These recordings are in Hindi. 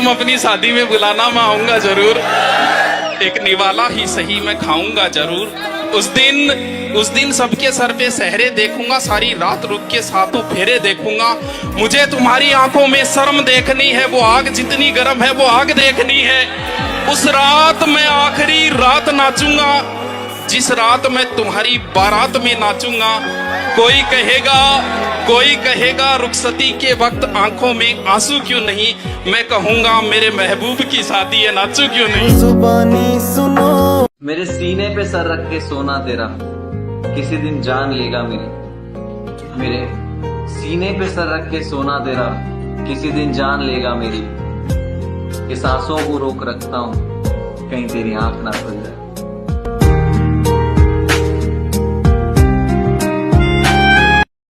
अपनी शादी में बुलाना, मैं आऊंगा जरूर। एक निवाला ही सही मैं खाऊंगा जरूर। उस दिन सबके सर पे सहरे देखूंगा, सारी रात रुक के सातों फेरे देखूंगा। मुझे तुम्हारी आंखों में शर्म देखनी है, वो आग जितनी गर्म है वो आग देखनी है। उस रात मैं आखिरी रात नाचूंगा, जिस रात मैं तुम्हारी बारात में नाचूंगा। कोई कहेगा रुखसती के वक्त आंखों में आंसू क्यों नहीं, मैं कहूंगा मेरे महबूब की शादी है, नाचू क्यों नहीं। जुबानी सुनो। मेरे सीने पे सर रख के सोना तेरा किसी दिन जान लेगा मेरी। मेरे सीने पे सर रख के सोना तेरा किसी दिन जान लेगा मेरी। कि सांसों को रोक रखता हूँ कहीं तेरी आंख ना खुल जाए।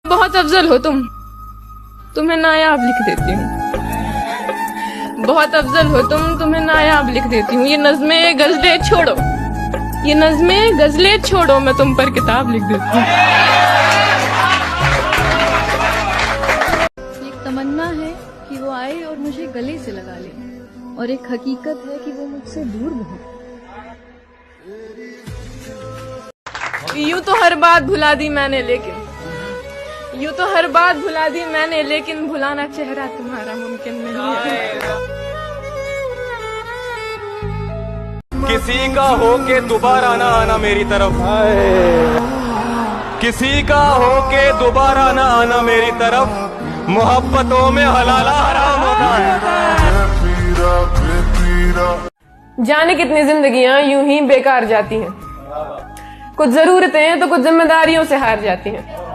बहुत अफजल हो तुम, तुम्हें नायाब लिख देती हूँ। बहुत अफजल हो तुम, तुम्हें नायाब लिख देती हूँ। ये नज़्में गजलें छोड़ो, ये नज़्में गजलें छोड़ो, मैं तुम पर किताब लिख देती हूँ। एक तमन्ना है कि वो आए और मुझे गले से लगा ले, और एक हकीकत है कि वो मुझसे दूर बहुत। यूं तो हर बात भुला दी मैंने, लेकिन यूं तो हर बात भुला दी मैंने, लेकिन भुलाना चेहरा तुम्हारा मुमकिन नहीं है। किसी का हो के दोबारा ना आना मेरी तरफ, किसी का हो के दोबारा ना आना मेरी तरफ। मोहब्बतों में हलाला हराम होता है। जाने कितनी जिंदगियां यूं ही बेकार जाती हैं, कुछ जरूरतें तो कुछ जिम्मेदारियों से हार जाती हैं।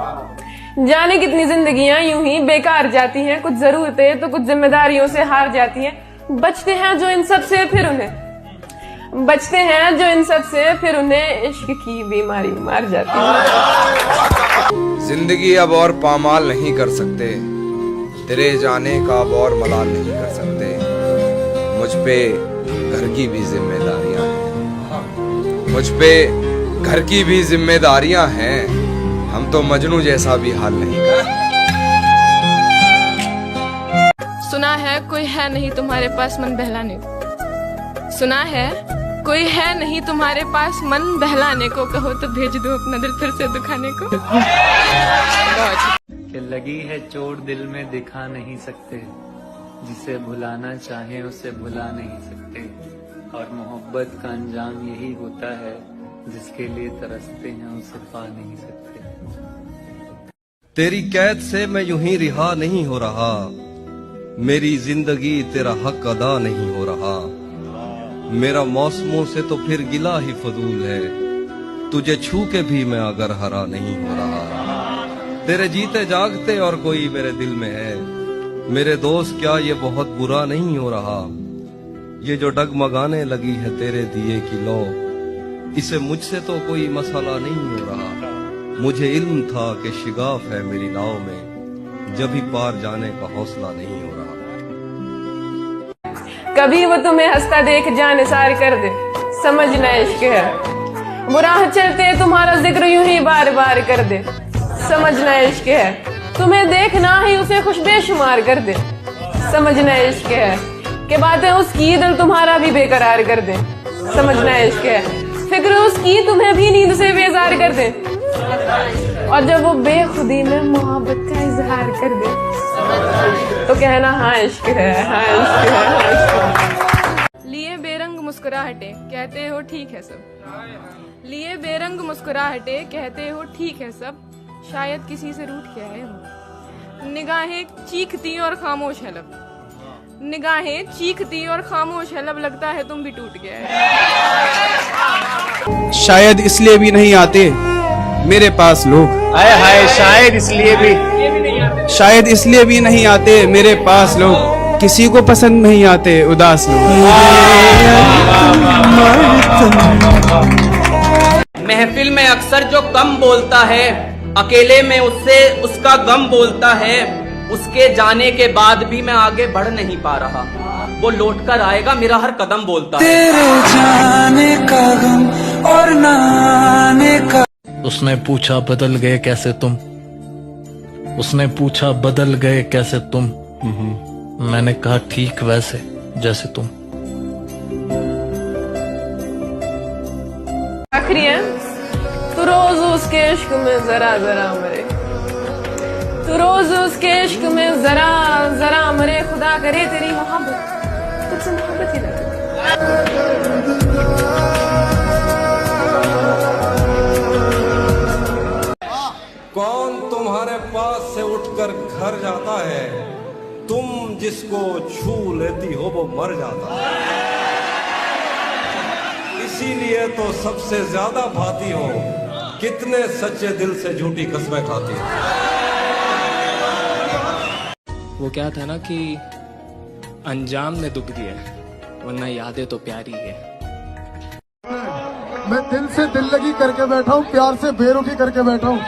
जाने कितनी जिंदगियां यूं ही बेकार जाती हैं, कुछ जरूरतें तो कुछ जिम्मेदारियों से हार जाती हैं। बचते हैं जो इन सब से फिर उन्हें इश्क की बीमारी मार जाती है। जिंदगी अब और पामाल नहीं कर सकते, तेरे जाने का अब और मलाल नहीं कर सकते। मुझ पे घर की भी जिम्मेदारियां हैं, मुझ पे घर की भी जिम्मेदारियां हैं। हम तो मजनू जैसा भी हाल नहीं कर। सुना है कोई है नहीं तुम्हारे पास मन बहलाने को, सुना है कोई है नहीं तुम्हारे पास मन बहलाने को। कहो तो भेज दो अपना दिल फिर से दुखाने को। कि लगी है चोट दिल में दिखा नहीं सकते, जिसे भुलाना चाहे उसे भुला नहीं सकते। और मोहब्बत का अंजाम यही होता है, जिसके लिए तरसते हैं उसे पा नहीं सकते। तेरी कैद से मैं यूं ही रिहा नहीं हो रहा, मेरी जिंदगी तेरा हक अदा नहीं हो रहा। मेरा मौसमों से तो फिर गिला ही फजूल है, तुझे छू के भी मैं अगर हरा नहीं हो रहा। तेरे जीते जागते और कोई मेरे दिल में है, मेरे दोस्त क्या ये बहुत बुरा नहीं हो रहा। ये जो डगमगाने लगी है तेरे दिए की लौ, इसे मुझसे तो कोई मसला नहीं हो रहा। मुझे इल्म था कि शिगाफ है मेरी नाव में, जब भी पार जाने का हौसला नहीं हो रहा। कभी वो तुम्हें हंसता देख जान निसार कर दे, समझना इश्क है। वो राह चलते तुम्हारा जिक्र यूं ही बार बार कर दे, समझना इश्क है। तुम्हें देखना ही उसे खुश बेशुमार कर दे, समझना इश्क है। कि बातें उसकी दिल तुम्हारा भी बेकरार कर दे, समझना इश्क है। फिक्र उसकी तुम्हें भी नींद से बेजार कर दे, और जब वो बेखुदी में मोहब्बत का इजहार कर दे, तो कहना हाँ इश्क है, हाँ इश्क है, हाँ इश्क है। लिए बेरंग मुस्कुराहटे कहते हो ठीक है सब, लिए बेरंग मुस्कुराहटे कहते हो ठीक है सब। शायद किसी से रूठ के आए हो, निगाहें चीखती और खामोश है लब, निगाहें चीखती और खामोश है लब। लगता है तुम भी टूट गए। शायद इसलिए भी नहीं आते मेरे पास लोग, हाय शायद इसलिए भी नहीं आते मेरे पास लोग। किसी को पसंद नहीं आते उदास लोग। महफिल में अक्सर जो कम बोलता है, अकेले में उससे उसका गम बोलता है। उसके जाने के बाद भी मैं आगे बढ़ नहीं पा रहा, वो लौट कर आएगा मेरा हर कदम बोलता है। तेरे जाने का गम और ना आने का। उसने पूछा बदल गए कैसे तुम, उसने पूछा बदल गए कैसे तुम। मैंने कहा ठीक वैसे जैसे तुम। आखिरी है। तू रोज उसके इश्क में जरा जरा मरे, तू रोज उसके इश्क में जरा जरा मरे, खुदा करे तेरी मोहब्बत तुझसे मोहब्बत ही ना करे। कौन तुम्हारे पास से उठकर घर जाता है, तुम जिसको छू लेती हो वो मर जाता है। इसीलिए तो सबसे ज्यादा भाती हो, कितने सच्चे दिल से झूठी कस्में खाती हो। वो क्या था ना कि अंजाम ने दुख दिया, वरना यादें तो प्यारी है। मैं दिल से दिल लगी करके बैठा हूँ, प्यार से बेरुखी करके बैठा हूँ,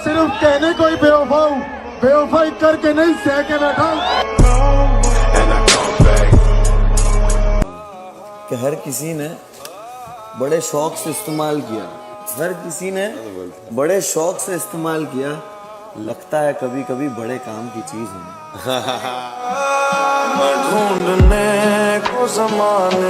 सिर्फ कहने को ही बेवफा हूँ, बेवफाई करके नहीं सह के बैठा हूँ। कि हर किसी ने बड़े शौक से इस्तेमाल किया, हर किसी ने बड़े शौक से इस्तेमाल किया, लगता है कभी कभी बड़े काम की चीज है। ढूंढने को ज़माने